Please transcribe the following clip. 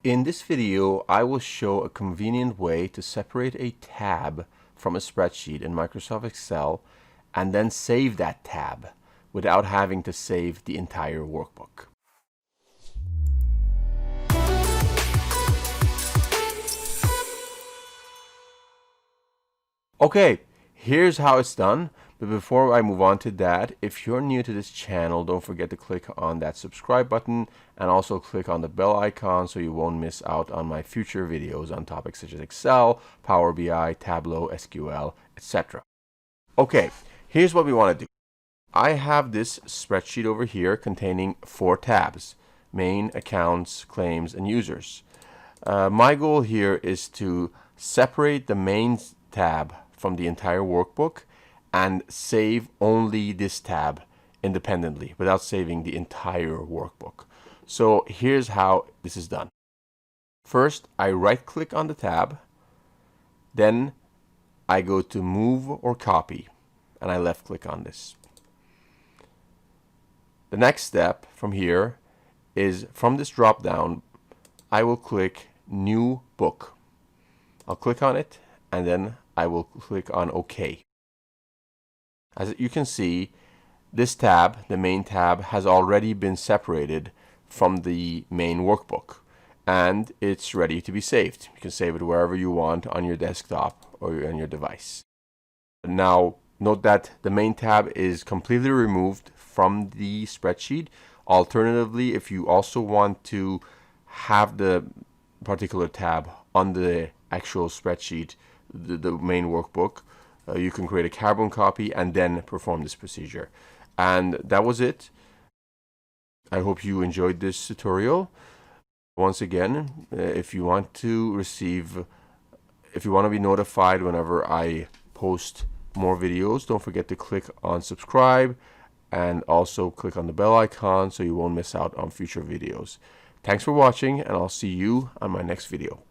In this video, I will show a convenient way to separate a tab from a spreadsheet in Microsoft Excel and then save that tab without having to save the entire workbook. Okay, here's how it's done. But before I move on to that, if you're new to this channel, don't forget to click on that subscribe button and also click on the bell icon so you won't miss out on my future videos on topics such as Excel, Power BI, Tableau, SQL, etc. Okay, here's what we want to do. I have this spreadsheet over here containing 4 tabs: main, accounts, claims, and users. My goal here is to separate the main tab from the entire workbook and save only this tab independently without saving the entire workbook. So here's how this is done. First, I right click on the tab, then I go to move or copy and I left click on this. The next step from here is from this drop down I will click new book. I'll click on it and then I will click on OK. As you can see, this tab, the main tab, has already been separated from the main workbook and it's ready to be saved. You can save it wherever you want on your desktop or on your device. Now note that the main tab is completely removed from the spreadsheet. Alternatively, if you also want to have the particular tab on the actual spreadsheet, the main workbook, you can create a carbon copy and then perform this procedure. And that was it. I hope you enjoyed this tutorial. Once again, if you want to be notified whenever I post more videos, don't forget to click on subscribe and also click on the bell icon so you won't miss out on future videos. Thanks for watching, and I'll see you on my next video.